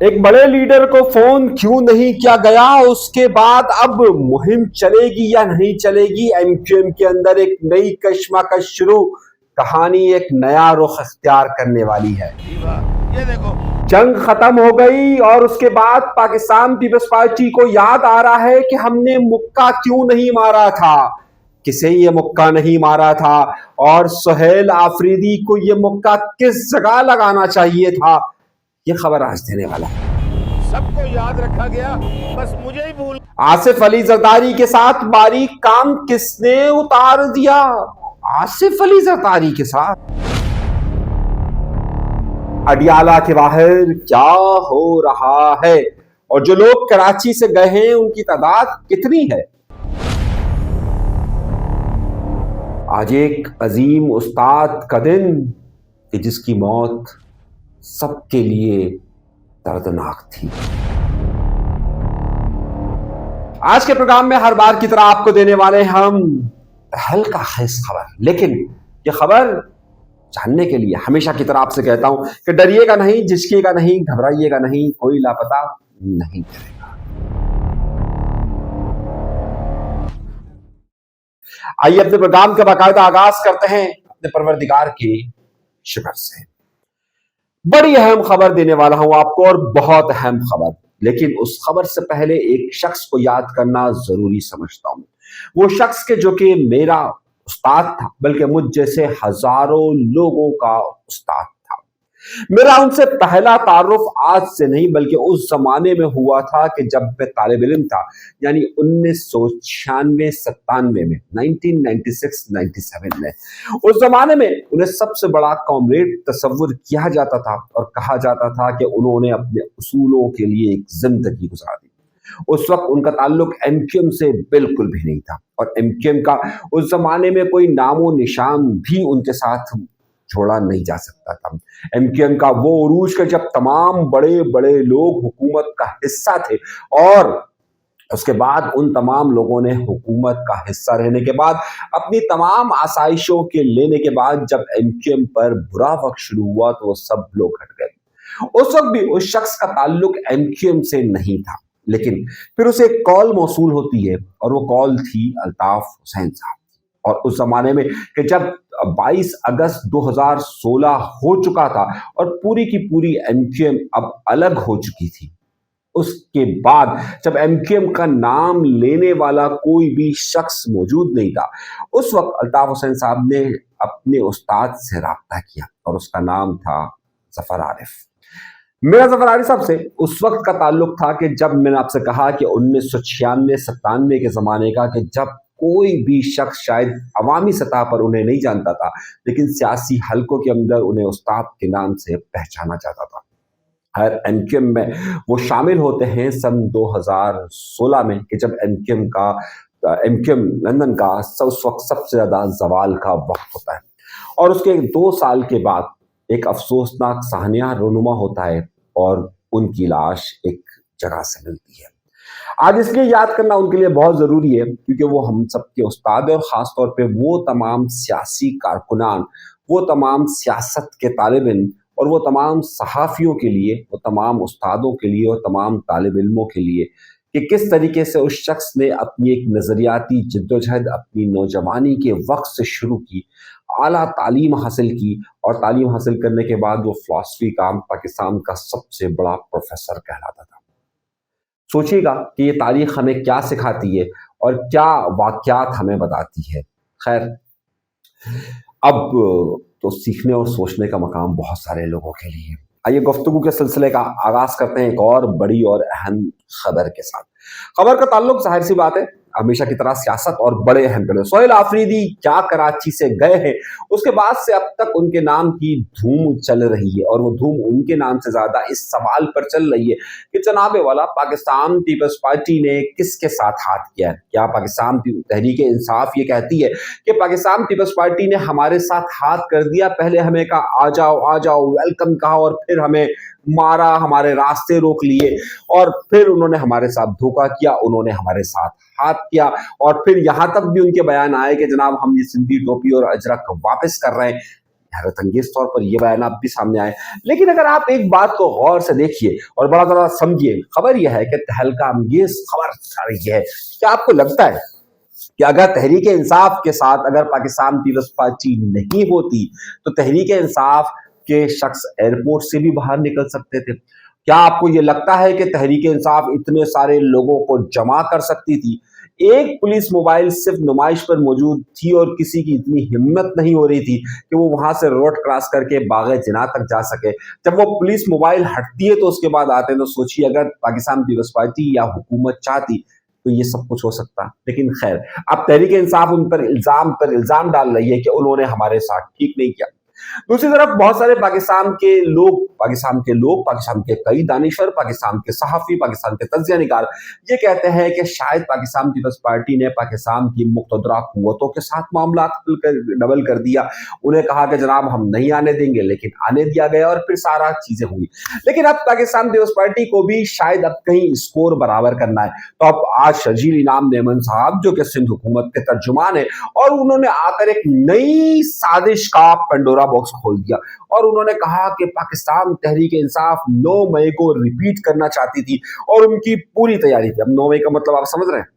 ایک بڑے لیڈر کو فون کیوں نہیں کیا گیا؟ اس کے بعد اب مہم چلے گی یا نہیں چلے گی؟ ایم کیو ایم کے اندر ایک نئی کشمکش شروع، کہانی ایک نیا رخ اختیار کرنے والی ہے۔ یہ دیکھو، جنگ ختم ہو گئی اور اس کے بعد پاکستان پیپلز پارٹی کو یاد آ رہا ہے کہ ہم نے مکہ کیوں نہیں مارا تھا، کسے یہ مکہ نہیں مارا تھا، اور سہیل آفریدی کو یہ مکہ کس جگہ لگانا چاہیے تھا۔ یہ خبر آج دینے والا ہے، سب کو یاد رکھا گیا، بس مجھے ہی بھول۔ آصف علی زرداری کے ساتھ باریک کام کس نے اتار دیا؟ آصف علی زرداری کے ساتھ اڈیالہ کے باہر کیا ہو رہا ہے، اور جو لوگ کراچی سے گئے ہیں ان کی تعداد کتنی ہے؟ آج ایک عظیم استاد کا دن کہ جس کی موت سب کے لیے دردناک تھی۔ آج کے پروگرام میں ہر بار کی طرح آپ کو دینے والے ہم ہلکا خیز خبر، لیکن یہ خبر جاننے کے لیے ہمیشہ کی طرح آپ سے کہتا ہوں کہ ڈریے گا نہیں، جھجکیے گا نہیں، گھبرائیے گا نہیں، کوئی لاپتہ نہیں کرے گا۔ آئیے اپنے پروگرام کا باقاعدہ آغاز کرتے ہیں اپنے پروردگار کی شکر سے۔ بڑی اہم خبر دینے والا ہوں آپ کو، اور بہت اہم خبر، لیکن اس خبر سے پہلے ایک شخص کو یاد کرنا ضروری سمجھتا ہوں۔ وہ شخص کے جو کہ میرا استاد تھا، بلکہ مجھ جیسے ہزاروں لوگوں کا استاد تھا۔ میرا ان سے پہلا تعارف آج سے نہیں بلکہ اس زمانے میں ہوا تھا کہ جب میں طالب علم تھا، یعنی 1996-97 میں، 1996-97 میں۔ اس زمانے میں انہیں سب سے بڑا کامریڈ تصور کیا جاتا تھا اور کہا جاتا تھا کہ انہوں نے اپنے اصولوں کے لیے ایک زندگی گزار دی۔ اس وقت ان کا تعلق ایم کیو ایم سے بالکل بھی نہیں تھا، اور ایم کیو ایم کا اس زمانے میں کوئی نام و نشان بھی ان کے ساتھ چھوڑا نہیں جا سکتا تھا۔ ایم کیو ایم کا وہ عروج کا جب تمام بڑے بڑے لوگ حکومت کا حصہ تھے، اور اس کے بعد ان تمام لوگوں نے حکومت کا حصہ رہنے کے بعد اپنی تمام آسائشوں کے لینے کے بعد جب ایم کیو ایم پر برا وقت شروع ہوا تو وہ سب لوگ ہٹ گئے۔ اس وقت بھی اس شخص کا تعلق ایم کیو ایم سے نہیں تھا، لیکن پھر اسے ایک کال موصول ہوتی ہے، اور وہ کال تھی الطاف حسین صاحب۔ اور اس زمانے میں کہ جب 22 اگست 2016 ہو چکا تھا اور پوری کی پوری ایم کیو ایم اب الگ ہو چکی تھی، اس کے بعد جب ایم کیو ایم کا نام لینے والا کوئی بھی شخص موجود نہیں تھا، اس وقت الطاف حسین صاحب نے اپنے استاد سے رابطہ کیا، اور اس کا نام تھا ظفر عارف۔ میرا ظفر عارف صاحب سے اس وقت کا تعلق تھا کہ جب میں نے آپ سے کہا کہ 1996-97 کے زمانے کا، کہ جب کوئی بھی شخص شاید عوامی سطح پر انہیں نہیں جانتا تھا، لیکن سیاسی حلقوں کے اندر انہیں استاد کے نام سے پہچانا جاتا تھا۔ ہر ایم کیو ایم میں وہ شامل ہوتے ہیں سن 2016 میں، کہ جب ایم کیو ایم لندن کا اس وقت سب سے زیادہ زوال کا وقت ہوتا ہے، اور اس کے 2 سال کے بعد ایک افسوسناک صحنہ رونما ہوتا ہے، اور ان کی لاش ایک جگہ سے ملتی ہے۔ آج اس لیے یاد کرنا ان کے لیے بہت ضروری ہے کیونکہ وہ ہم سب کے استاد ہیں، اور خاص طور پہ وہ تمام سیاسی کارکنان، وہ تمام سیاست کے طالب علم، اور وہ تمام صحافیوں کے لیے، وہ تمام استادوں کے لیے، اور تمام طالب علموں کے لیے، کہ کس طریقے سے اس شخص نے اپنی ایک نظریاتی جدوجہد اپنی نوجوانی کے وقت سے شروع کی، اعلیٰ تعلیم حاصل کی، اور تعلیم حاصل کرنے کے بعد وہ فلسفی کا پاکستان کا سب سے بڑا پروفیسر کہلاتا تھا۔ سوچیے گا کہ یہ تاریخ ہمیں کیا سکھاتی ہے اور کیا واقعات ہمیں بتاتی ہے۔ خیر، اب تو سیکھنے اور سوچنے کا مقام بہت سارے لوگوں کے لیے۔ آئیے گفتگو کے سلسلے کا آغاز کرتے ہیں ایک اور بڑی اور اہم خبر کے ساتھ۔ خبر کا تعلق ظاہر سی بات ہے ہمیشہ کی طرح سیاست اور بڑے اہم پہلو۔ سہیل آفریدی کیا کراچی سے گئے ہیں؟ اس کے بعد سے اب تک ان کے نام کی دھوم چل رہی ہے، اور وہ دھوم ان کے نام سے زیادہ اس سوال پر چل رہی ہے کہ جناب والا پاکستان پیپلز پارٹی نے کس کے ساتھ ہاتھ کیا ہے؟ کیا پاکستان تحریک انصاف یہ کہتی ہے کہ پاکستان پیپلز پارٹی نے ہمارے ساتھ ہاتھ کر دیا، پہلے ہمیں کہا آ جاؤ ویلکم کہا، اور پھر ہمیں مارا، ہمارے راستے روک لیے، اور پھر انہوں نے ہمارے ساتھ دھوکہ کیا، انہوں نے ہمارے ساتھ ہاتھ کیا، اور پھر یہاں تک بھی ان کے بیان آئے کہ جناب ہم یہ سندھی ٹوپی اور اجرک واپس کر رہے ہیں۔ हैरत अंगेज तौर पर ये बयान आप भी सामने आए। लेकिन अगर आप एक बात को गौर से देखिए और बड़ा ज़रा समझिए, खबर यह है कि तहलका अंगेज खबर आ रही है। क्या आपको लगता है कि अगर तहरीक इंसाफ के साथ अगर पाकिस्तान पीपल्स पार्टी नहीं होती तो तहरीक इंसाफ के शख्स एयरपोर्ट से भी बाहर निकल सकते थे? क्या आपको ये लगता है कि तहरीक इंसाफ इतने सारे लोगों को जमा कर सकती थी? एक पुलिस मोबाइल सिर्फ नुमाइश पर मौजूद थी और किसी की इतनी हिम्मत नहीं हो रही थी कि वो वहां से रोड क्रॉस करके बाग जिना तक जा सके। जब वो पुलिस मोबाइल हटती है तो उसके बाद आते हैं, तो सोचिए अगर पाकिस्तान पीपल्स पार्टी या हुकूमत चाहती तो ये सब कुछ हो सकता। लेकिन खैर, अब तहरीक इंसाफ उन पर इल्जाम डाल रही है कि उन्होंने हमारे साथ ठीक नहीं किया। दूसरी तरफ बहुत सारे पाकिस्तान के कई दानिश्वर, पाकिस्तान के सहाफी, पाकिस्तान के तज्जिया निगार ये कहते हैं कि शायद पाकिस्तान पीपल्स पार्टी ने पाकिस्तान की मुक़तदरा कुव्वतों के साथ मामला डबल कर दिया। उन्हें कहा कि जनाब हम नहीं आने देंगे, लेकिन आने दिया गया और फिर सारा चीजें हुई। लेकिन अब पाकिस्तान पीपल्स पार्टी को भी शायद अब कहीं स्कोर बराबर करना है। तो अब आज शर्जील इनाम मेमन साहब जो कि सिंध हुकूमत के तर्जुमान है, और उन्होंने आकर एक नई साजिश का पंडोरा बॉक्स खोल दिया और उन्होंने कहा कि पाकिस्तान तहरीक इंसाफ 9 मई को रिपीट करना चाहती थी और उनकी पूरी तैयारी थी। अब 9 मई का मतलब आप समझ रहे हैं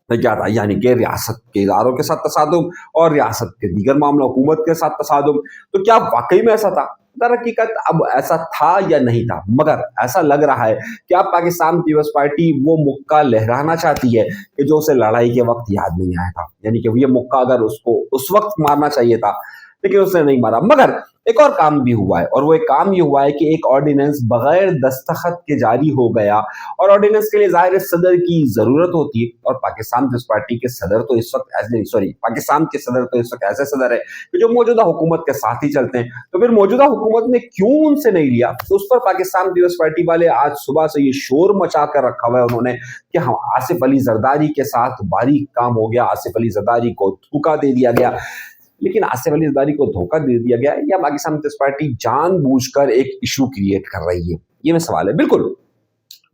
क्या था? यानी कि रियासत के इदारों के साथ तसादुम और रियासत के दीगर मामला हुकूमत के साथ तसादुम। तो क्या वाकई में ऐसा था? दर हकीकत अब ऐसा था या नहीं था, मगर ऐसा लग रहा है कि अब पाकिस्तान पीपल्स पार्टी वो मुक्का लहराना चाहती है कि जो उसे लड़ाई के वक्त याद नहीं आया था। यानी कि ये मुक्का अगर उसको उस वक्त मारना चाहिए था, लेकिन उसने नहीं मारा। मगर एक और काम भी हुआ है, और वो एक काम ये हुआ है कि एक ऑर्डिनेंस बगैर दस्तखत के जारी हो गया, और ऑर्डिनेंस के लिए जाहिर सदर की जरूरत होती है। और पाकिस्तान पीपल्स पार्टी के सदर तो इस वक्त पाकिस्तान के सदर तो इस वक्त ऐसे सदर है कि जो मौजूदा हुकूमत के साथ ही चलते हैं। तो फिर मौजूदा हुकूमत ने क्यों उनसे नहीं लिया, तो उस पर पाकिस्तान पीपल्स पार्टी वाले आज सुबह से ये शोर मचा कर रखा हुआ है उन्होंने कि हम आसिफ अली जरदारी के साथ बारीक काम हो गया, आसिफ अली जरदारी को धोखा दे दिया गया। लेकिन आसिफ अली जरदारी को धोखा दे दिया गया या पाकिस्तान पीपल्स पार्टी जानबूझकर एक इशू क्रिएट कर रही है? ये में सवाल है। बिल्कुल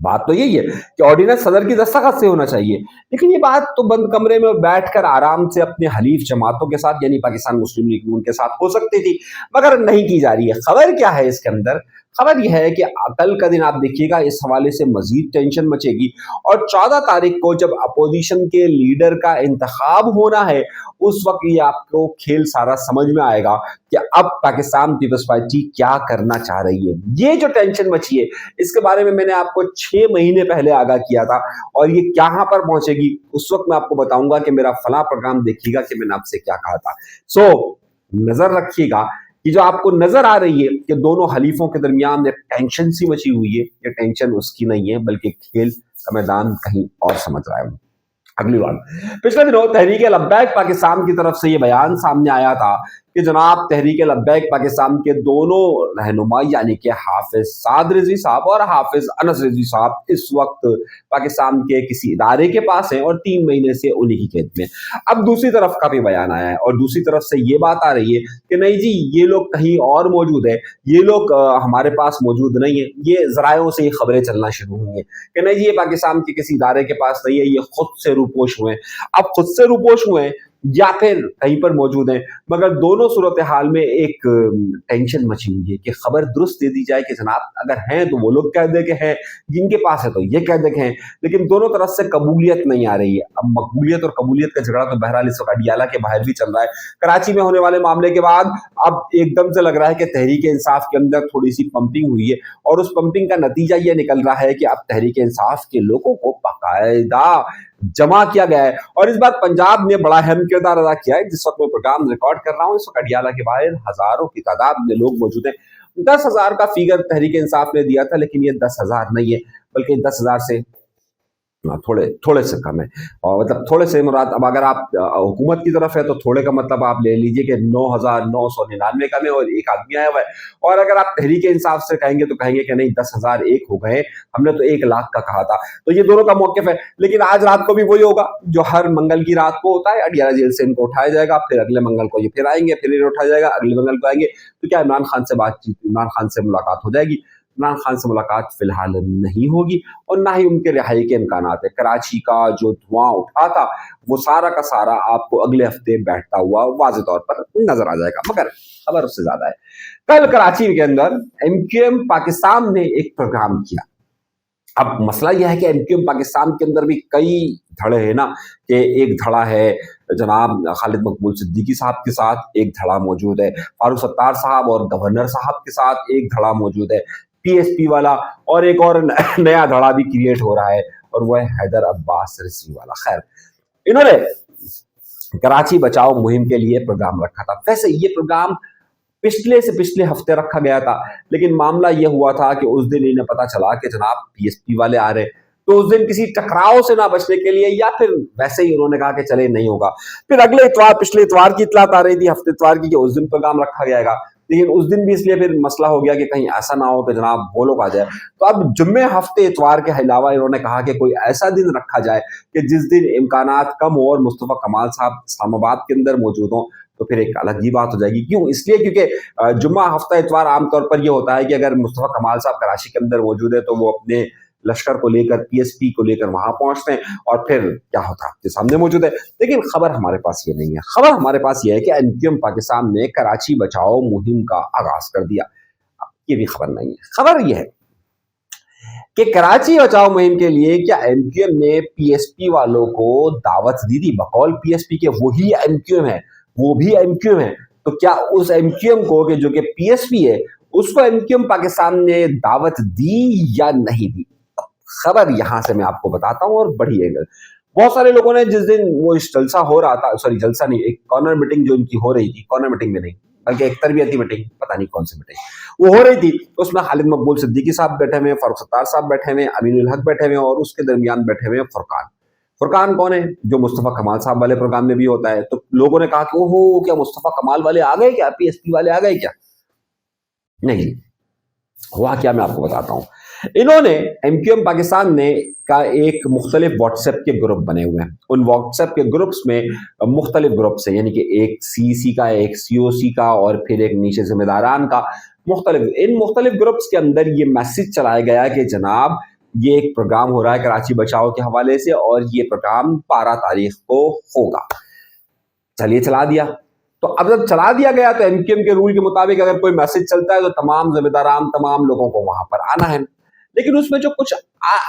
बात तो यही है कि ऑर्डिनेंस सदर की दस्तखत से होना चाहिए, लेकिन ये बात तो बंद कमरे में बैठकर आराम से अपने हलीफ जमातों के साथ यानी पाकिस्तान मुस्लिम लीग नून के साथ हो सकती थी, मगर नहीं की जा रही है। खबर क्या है इसके अंदर? खबर यह है कि कल का दिन आप देखिएगा इस हवाले से मजीद टेंशन मचेगी, और 14 तारीख को जब अपोजिशन के लीडर का इंतखाब होना है, उस वक्त ये आपको खेल सारा समझ में आएगा कि अब पाकिस्तान पीपल्स पार्टी क्या करना चाह रही है। ये जो टेंशन मची है, इसके बारे में मैंने आपको 6 महीने पहले आगाह किया था, और ये कहां पर पहुंचेगी उस वक्त मैं आपको बताऊंगा कि मेरा फला प्रोग्राम देखिएगा कि मैंने आपसे क्या कहा था। सो नजर रखिएगा कि जो आपको नजर आ रही है कि दोनों हलीफों के दरमियान एक टेंशन सी मची हुई है, ये टेंशन उसकी नहीं है, बल्कि खेल का मैदान कहीं और समझ रहा है। अगली बात, पिछले दिनों तहरीक लब्बैक पाकिस्तान की तरफ से ये बयान सामने आया था कि जनाब तहरीक लब्बैक पाकिस्तान के दोनों रहनुमा यानी कि हाफिज साद रिजवी साहब और हाफिज अनस रिजवी साहब इस वक्त पाकिस्तान के किसी इदारे के पास हैं और 3 महीने से उन्हीं की कैद में। अब दूसरी तरफ का भी बयान आया है और दूसरी तरफ से ये बात आ रही है कि नहीं जी ये लोग कहीं और मौजूद है, ये लोग हमारे पास मौजूद नहीं है। ये जरायों से ये खबरें चलना शुरू हुई है कि नहीं जी ये पाकिस्तान के किसी इदारे के पास नहीं है, ये खुद से रूपोश हुए हैं। अब खुद से रूपोश हुए हैं या फिर कहीं पर मौजूद हैं, मगर दोनों सूरत हाल में एक टेंशन मची हुई है कि खबर दुरुस्त दे दी जाए कि जनाब अगर हैं तो वो लोग कह दे के हैं, जिनके पास है तो ये कह दे के हैं, लेकिन दोनों तरफ से कबूलियत नहीं आ रही है। अब मकबूलियत और कबूलियत का झगड़ा तो बहरहाल इस वक्त अडियाला के बाहर भी चल रहा है। कराची में होने वाले मामले के बाद अब एकदम से लग रहा है कि तहरीक इंसाफ के अंदर थोड़ी सी पंपिंग हुई है, और उस पंपिंग का नतीजा ये निकल रहा है कि अब तहरीक इंसाफ के लोगों को बाकायदा जमा किया गया है। और इस बार पंजाब ने बड़ा अहम किरदार अदा किया है। जिस वक्त मैं प्रोग्राम रिकॉर्ड कर रहा हूँ इस वक्त अडियाला के बाहर हजारों की तादाद में लोग मौजूद हैं। 10,000 का फिगर तहरीक इंसाफ ने दिया था, लेकिन ये 10,000 नहीं है, बल्कि 10,000 से थोड़े से कम है। और मतलब थोड़े से मुराद, अब अगर आप हुकूमत की तरफ है तो थोड़े का मतलब आप ले लीजिए कि 9,999 कम है और एक आदमी आया हुआ है। और अगर आप तहरीक इंसाफ से कहेंगे तो कहेंगे कि नहीं 10,001 हो गए, हमने तो 1 लाख का कहा था। तो ये दोनों का मौकिफ है। लेकिन आज रात को भी वही होगा जो हर मंगल की रात को होता है, अडियाला जेल से इनको उठाया जाएगा, फिर अगले मंगल को ये फिर आएंगे, फिर इन्हें उठाया जाएगा, अगले मंगल को आएंगे। तो क्या इमरान खान से मुलाकात हो जाएगी? इमरान खान से मुलाकात फिलहाल नहीं होगी और ना ही उनके रिहाई के इम्कानात है। कराची का जो धुआं उठा था वो सारा का सारा आपको अगले हफ्ते बैठता हुआ वाज़ेह तौर पर नजर आ जाएगा। मगर खबर उससे ज्यादा है, कल कराची के अंदर एमक्यूएम पाकिस्तान ने एक प्रोग्राम किया। अब मसला यह है कि एमक्यूएम पाकिस्तान के अंदर भी कई धड़े हैं ना, कि एक धड़ा है जनाब खालिद मकबूल सिद्दीकी साहब के साथ, एक धड़ा मौजूद है फारूक सत्तार साहब और गवर्नर साहब के साथ, एक धड़ा मौजूद है पीएसपी वाला, और एक और नया धड़ा भी क्रिएट हो रहा है और वह है हैदर अब्बास रिजवी वाला। खैर, इन्होंने कराची बचाओ मुहिम के लिए प्रोग्राम रखा था। वैसे ये प्रोग्राम पिछले से पिछले हफ्ते रखा गया था, लेकिन मामला यह हुआ था कि उस दिन इन्हें पता चला कि जनाब पीएसपी वाले आ रहे, तो उस दिन किसी टकराव से ना बचने के लिए या फिर वैसे ही उन्होंने कहा कि चले नहीं होगा। फिर अगले इतवार, पिछले इतवार की इतलात आ रही थी, हफ्ते इतवार की, कि उस दिन प्रोग्राम रखा जाएगा, लेकिन उस दिन भी इसलिए फिर मसला हो गया कि कहीं ऐसा ना हो कि जनाब वो लोग आ जाए। तो अब जुम्मे हफ्ते इतवार के अलावा इन्होंने कहा कि कोई ऐसा दिन रखा जाए कि जिस दिन इम्कानात कम हो और मुस्तफा कमाल साहब इस्लामाबाद के अंदर मौजूद हों, तो फिर एक अलग ही बात हो जाएगी। क्यों? इसलिए क्योंकि जुम्मा हफ्ता इतवार आमतौर पर यह होता है कि अगर मुस्तफा कमाल साहब कराची के अंदर मौजूद है तो वो अपने लश्कर को लेकर, पीएसपी को लेकर वहां पहुंचते हैं और फिर क्या होता है आपके सामने मौजूद है। लेकिन खबर हमारे पास ये नहीं है। खबर हमारे पास ये है कि एमक्यूएम पाकिस्तान ने कराची बचाओ मुहिम का आगाज कर दिया। ये भी खबर नहीं है। खबर यह है कि कराची बचाओ मुहिम के लिए क्या एमक्यूएम ने पीएसपी वालों को दावत दी थी? बकौल पीएसपी के वही एमक्यूएम है, वो भी एमक्यूएम है, तो क्या उस एमक्यूएम को कि जो कि पीएसपी है उसको एमक्यूएम पाकिस्तान ने दावत दी या नहीं दी? खबर यहां से मैं आपको बताता हूं और बड़ी एंगल। बहुत सारे लोगों ने जिस दिन वो जलसा हो रहा था, सॉरी जलसा नहीं, एक कॉर्नर मीटिंग जो इनकी हो रही थी, कॉर्नर मीटिंग में नहीं बल्कि एक तरबियती मीटिंग, पता नहीं कौन सी मीटिंग वो हो रही थी, उसमें खालिद मकबूल सिद्दीकी साहब बैठे हुए, फारूक सत्तार साहब बैठे हुए, अमीनुल हक बैठे हुए और उसके दरमियान बैठे हुए फुरकान। फुरकान कौन है? जो मुस्तफा कमाल साहब वाले प्रोग्राम में भी होता है। तो लोगों ने कहा कि ओहो, क्या मुस्तफा कमाल वाले आ गए क्या, पीएसपी वाले आ गए क्या? नहीं, हुआ क्या मैं आपको बताता हूं। इन्होंने एमक्यूएम पाकिस्तान ने का एक मुख्तलिफ व्हाट्सएप के ग्रुप बने हुए हैं। उन व्हाट्सएप के ग्रुप्स में मुख्तलिफ ग्रुप से, यानी कि एक सीसी का, एक सीओसी का और फिर एक नीचे जिम्मेदारान का, मुख्तलिफ, इन मुख्तलिफ ग्रुप्स के अंदर ये मैसेज चलाया गया कि जनाब ये एक प्रोग्राम हो रहा है कराची बचाओ के हवाले से और ये प्रोग्राम 12 तारीख को होगा। चलिए चला दिया। तो अब जब चला दिया गया तो एमक्यूएम के रूल के मुताबिक अगर कोई मैसेज चलता है तो तमाम जिम्मेदारान, तमाम लोगों को वहां पर आना है। लेकिन उसमें जो कुछ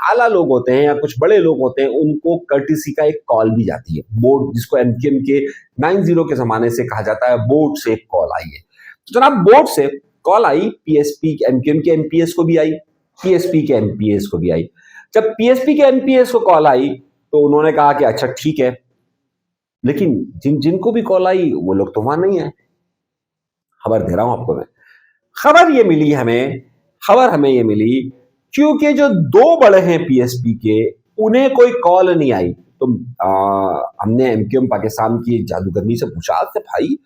आला लोग होते हैं या कुछ बड़े लोग होते हैं उनको कर्टिसी का एक कॉल भी जाती है, बोर्ड, जिसको एमक्यूएम के 90 के जमाने से कहा जाता है, बोर्ड से एक कॉल आई है। तो जनाब बोर्ड से कॉल आई, पीएसपी एमक्यूएम के एमपीएस को भी आई, पीएसपी के एमपीएस को भी आई। जब पीएसपी के एमपीएस को कॉल आई तो उन्होंने कहा कि अच्छा ठीक है, लेकिन जिनको भी कॉल आई वो लोग तो वहां नहीं है। खबर दे रहा हूं आपको मैं, खबर हमें ये मिली क्योंकि जो दो बड़े हैं पीएसपी के, उन्हें कोई कॉल नहीं आई। तो हमने एमक्यूएम पाकिस्तान की जादूगरनी से पूछा कि भाई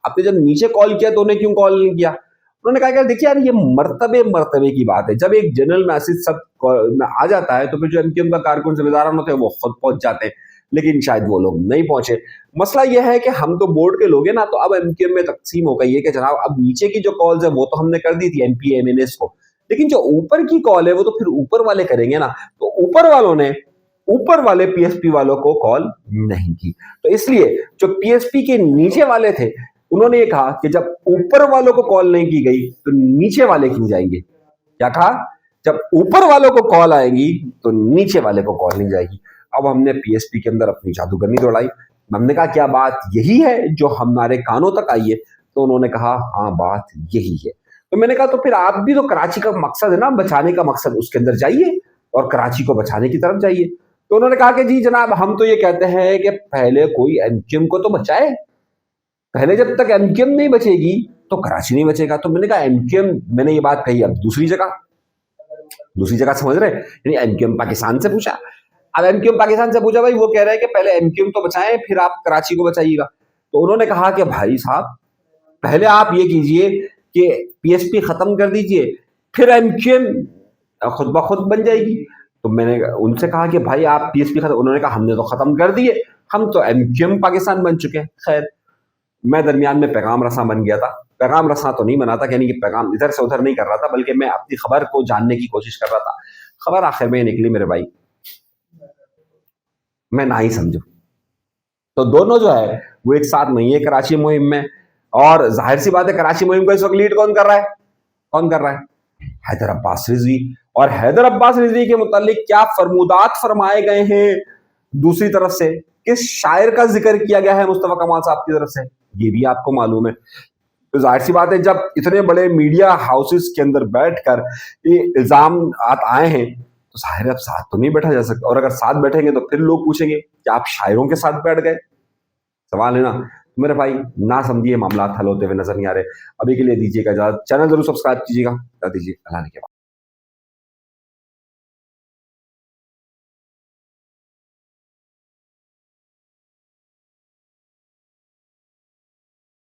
आपने जब नीचे कॉल किया तो उन्हें क्यों कॉल नहीं किया? उन्होंने कहा कि देखिए यार, ये मर्तबे की बात है। जब एक जनरल मैसेज सब आ जाता है तो फिर जो एमक्यूएम का कारकुन जिम्मेदारान होते हैं वो खुद पहुंच जाते हैं, लेकिन शायद वो लोग नहीं पहुंचे। मसला यह है कि हम तो बोर्ड के लोग हैं ना, तो अब एमक्यूएम में तकसीम हो गई है कि जनाब अब नीचे की जो कॉल्स है वो तो हमने कर दी थी एमपी एमएनएस को, लेकिन जो ऊपर की कॉल है वो तो फिर ऊपर वाले करेंगे ना। तो ऊपर वाले पीएसपी वालों को कॉल नहीं की। तो इसलिए जो पीएसपी के नीचे वाले थे उन्होंने ये कहा कि जब ऊपर वालों को कॉल नहीं की गई तो नीचे वाले क्यों जाएंगे? क्या कहा? जब ऊपर वालों को कॉल आएगी तो नीचे वाले को कॉल नहीं जाएगी। अब हमने पीएसपी के अंदर अपनी जादूगरनी दौड़ाई। हमने कहा क्या बात यही है जो हमारे कानों तक आई है? तो उन्होंने कहा हाँ, बात यही है। तो मैंने कहा तो फिर आप भी तो कराची का मकसद है ना, बचाने का मकसद, उसके अंदर जाइए और कराची को बचाने की तरफ जाइए। तो उन्होंने कहा कि जी जनाब, हम तो ये कहते हैं कि पहले कोई एमक्यूएम को तो बचाए, पहले जब तक एमक्यूएम नहीं बचेगी तो कराची नहीं बचेगा। तो मैंने कहा एमक्यूएम, मैंने ये बात कही, अब दूसरी जगह समझ रहे, यानी एमक्यूएम पाकिस्तान से पूछा। अब एमक्यूएम पाकिस्तान से पूछा, भाई वो कह रहे हैं कि पहले एमक्यूएम तो बचाएं फिर आप कराची को बचाइएगा। तो उन्होंने कहा कि भाई साहब, पहले आप ये कीजिए कि पीएसपी खत्म कर दीजिए, फिर एमक्यूएम खुद ब खुद बन जाएगी। तो मैंने उनसे कहा कि भाई आप पीएसपी खत्म, उन्होंने कहा हमने तो खत्म कर दिए, हम तो एमक्यूएम पाकिस्तान बन चुके हैं। खैर, मैं दरमियान में पैगाम रसा बन गया था, पैगाम रसां तो नहीं बना था, यानी कि पैगाम इधर से उधर नहीं कर रहा था, बल्कि मैं अपनी खबर को जानने की कोशिश कर रहा था। खबर आखिर में निकली मेरे भाई, मैं ना ही समझू। तो दोनों जो है वो एक साथ नहीं है कराची मुहिम में, और जाहिर सी बात है कराची मुहिम को इस वक्त लीड कौन कर रहा है? कौन कर रहा है? हैदर अब्बास रिजवी। और हैदर अब्बास रिजवी के मुतालिक क्या फरमूदात फरमाए गए हैं दूसरी तरफ से, किस शायर का जिक्र किया गया है मुस्तफा कमाल साहब की तरफ से, ये भी आपको मालूम है। तो जाहिर सी बात है जब इतने बड़े मीडिया हाउसेस के अंदर बैठकर ये इल्जाम आए हैं तो जाहिर है अब साथ तो नहीं बैठा जा सकता, और अगर साथ बैठेंगे तो फिर लोग पूछेंगे कि आप शायरों के साथ बैठ गए। सवाल है ना। तो मेरे भाई ना समझिए, मामला हल होते हुए नजर नहीं आ रहे। अभी के लिए दीजिएगा इजाजत, चैनल जरूर सब्सक्राइब कीजिएगा, कर दीजिए अल्लाह ने के बाद।